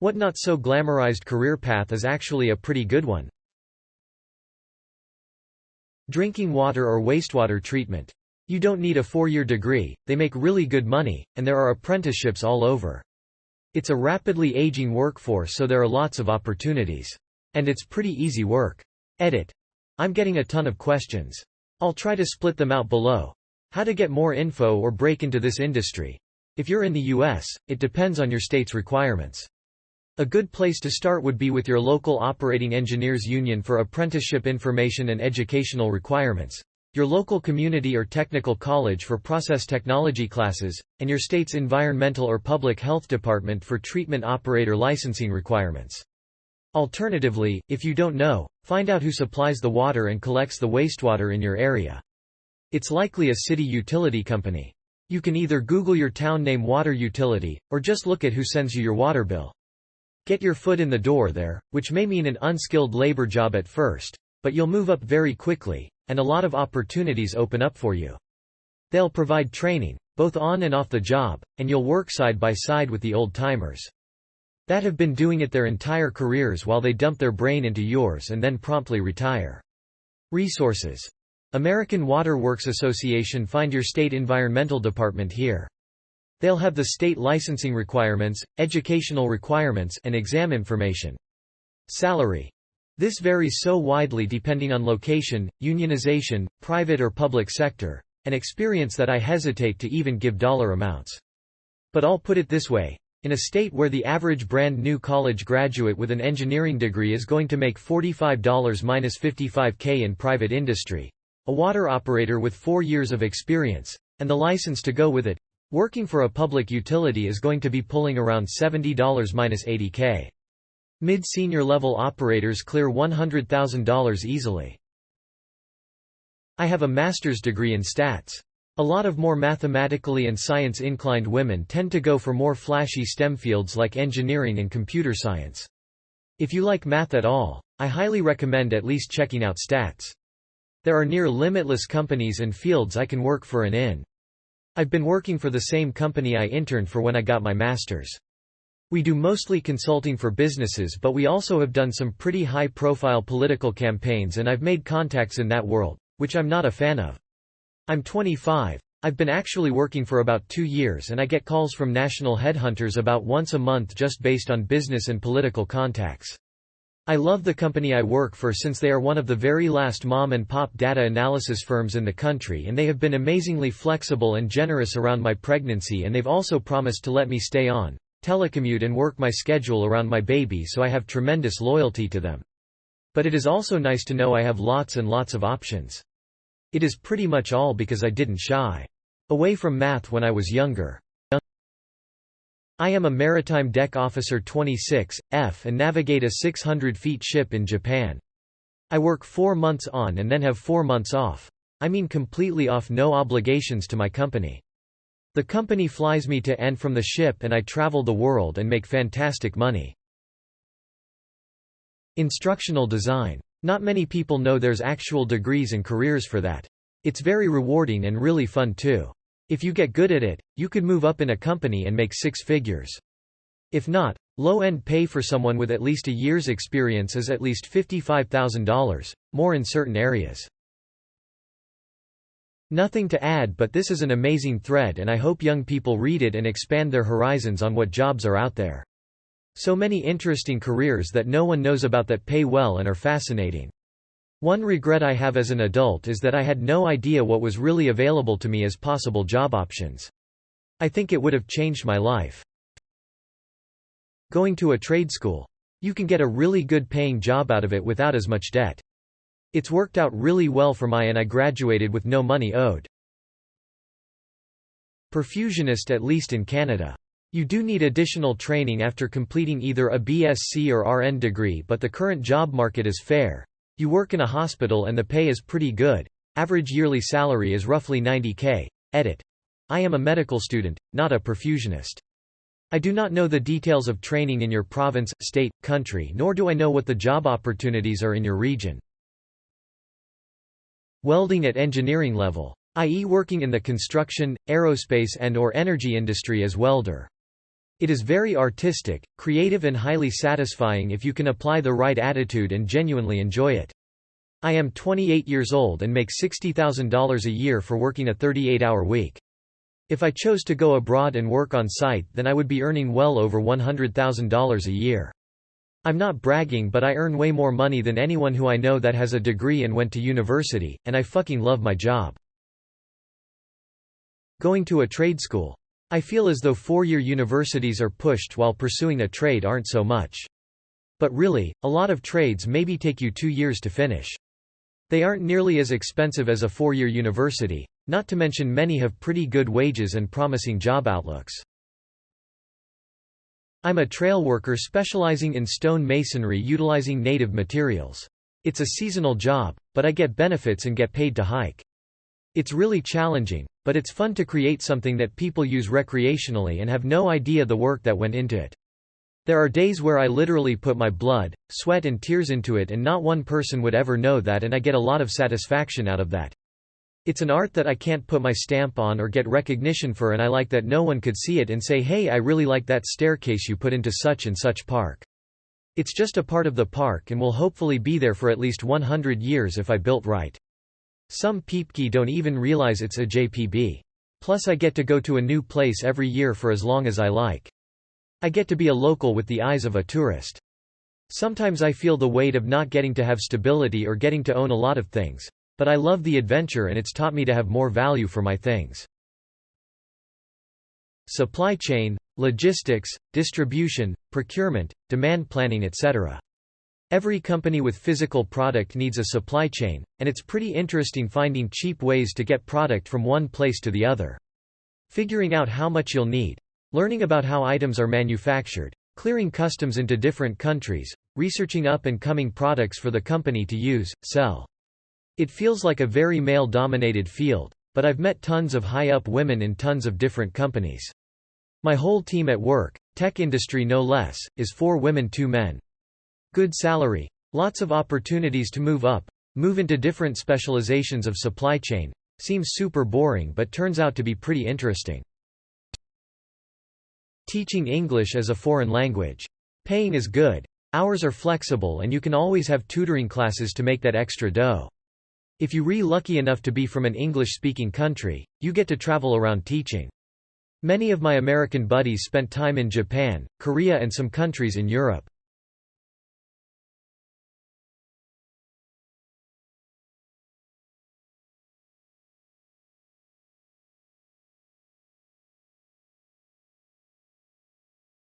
What not so glamorized career path is actually a pretty good one? Drinking water or wastewater treatment. You don't need a 4-year degree, they make really good money, and there are apprenticeships all over. It's a rapidly aging workforce, so there are lots of opportunities. And it's pretty easy work. Edit. I'm getting a ton of questions. I'll try to split them out below. How to get more info or break into this industry. If you're in the US, it depends on your state's requirements. A good place to start would be with your local operating engineers union for apprenticeship information and educational requirements, your local community or technical college for process technology classes, and your state's environmental or public health department for treatment operator licensing requirements. Alternatively, if you don't know, find out who supplies the water and collects the wastewater in your area. It's likely a city utility company. You can either Google your town name water utility, or just look at who sends you your water bill. Get your foot in the door there, which may mean an unskilled labor job at first, but you'll move up very quickly, and a lot of opportunities open up for you. They'll provide training, both on and off the job, and you'll work side by side with the old-timers that have been doing it their entire careers while they dump their brain into yours and then promptly retire. Resources. American Water Works Association. Find your state environmental department here. They'll have the state licensing requirements, educational requirements, and exam information. Salary. This varies so widely depending on location, unionization, private or public sector, and experience that I hesitate to even give dollar amounts. But I'll put it this way. In a state where the average brand new college graduate with an engineering degree is going to make $45 minus $55K in private industry, a water operator with 4 years of experience, and the license to go with it, working for a public utility is going to be pulling around $70 minus $80K. Mid-senior level operators clear $100,000 easily. I have a master's degree in stats. A lot of more mathematically and science-inclined women tend to go for more flashy STEM fields like engineering and computer science. If you like math at all, I highly recommend at least checking out stats. There are near limitless companies and fields I can work for and in. I've been working for the same company I interned for when I got my master's. We do mostly consulting for businesses, but we also have done some pretty high-profile political campaigns, and I've made contacts in that world, which I'm not a fan of. I'm 25. I've been actually working for about 2 years, and I get calls from national headhunters about once a month just based on business and political contacts. I love the company I work for since they are one of the very last mom-and-pop data analysis firms in the country, and they have been amazingly flexible and generous around my pregnancy, and they've also promised to let me stay on, telecommute and work my schedule around my baby, so I have tremendous loyalty to them. But it is also nice to know I have lots and lots of options. It is pretty much all because I didn't shy away from math when I was younger. I am a Maritime Deck Officer 26F and navigate a 600 feet ship in Japan. I work 4 months on and then have 4 months off. I mean completely off, no obligations to my company. The company flies me to and from the ship, and I travel the world and make fantastic money. Instructional design. Not many people know there's actual degrees and careers for that. It's very rewarding and really fun too. If you get good at it, you could move up in a company and make 6 figures. If not, low-end pay for someone with at least a year's experience is at least $55,000, more in certain areas. Nothing to add, but this is an amazing thread, and I hope young people read it and expand their horizons on what jobs are out there. So many interesting careers that no one knows about that pay well and are fascinating. One regret I have as an adult is that I had no idea what was really available to me as possible job options. I think it would have changed my life. Going to a trade school. You can get a really good paying job out of it without as much debt. It's worked out really well for me, and I graduated with no money owed. Perfusionist, at least in Canada. You do need additional training after completing either a BSc or RN degree, but the current job market is fair. You work in a hospital and the pay is pretty good. Average yearly salary is roughly $90K. Edit. I am a medical student, not a perfusionist. I do not know the details of training in your province, state, country, nor do I know what the job opportunities are in your region. Welding at engineering level, i.e. working in the construction, aerospace and/or energy industry as welder. It is very artistic, creative and highly satisfying if you can apply the right attitude and genuinely enjoy it. I am 28 years old and make $60,000 a year for working a 38-hour week. If I chose to go abroad and work on site, then I would be earning well over $100,000 a year. I'm not bragging, but I earn way more money than anyone who I know that has a degree and went to university, and I fucking love my job. Going to a trade school. I feel as though four-year universities are pushed while pursuing a trade aren't so much. But really, a lot of trades maybe take you 2 years to finish. They aren't nearly as expensive as a four-year university, not to mention many have pretty good wages and promising job outlooks. I'm a trail worker specializing in stone masonry utilizing native materials. It's a seasonal job, but I get benefits and get paid to hike. It's really challenging, but it's fun to create something that people use recreationally and have no idea the work that went into it. There are days where I literally put my blood, sweat and tears into it and not one person would ever know that, and I get a lot of satisfaction out of that. It's an art that I can't put my stamp on or get recognition for, and I like that no one could see it and say, hey, I really like that staircase you put into such and such park. It's just a part of the park and will hopefully be there for at least 100 years if I built right. Some peepkey don't even realize it's a JPB. Plus I get to go to a new place every year for as long as I like. I get to be a local with the eyes of a tourist. Sometimes I feel the weight of not getting to have stability or getting to own a lot of things. But I love the adventure and it's taught me to have more value for my things. Supply chain, logistics, distribution, procurement, demand planning, etc. Every company with physical product needs a supply chain, and it's pretty interesting finding cheap ways to get product from one place to the other. Figuring out how much you'll need, learning about how items are manufactured, clearing customs into different countries, researching up and coming products for the company to use, sell. It feels like a very male-dominated field, but I've met tons of high-up women in tons of different companies. My whole team at work, tech industry no less, is 4 women 2 men. Good salary. Lots of opportunities to move up, move into different specializations of supply chain. Seems super boring but turns out to be pretty interesting. Teaching English as a foreign language. Paying is good. Hours are flexible and you can always have tutoring classes to make that extra dough. If you're really lucky enough to be from an English-speaking country, you get to travel around teaching. Many of my American buddies spent time in Japan, Korea and some countries in Europe.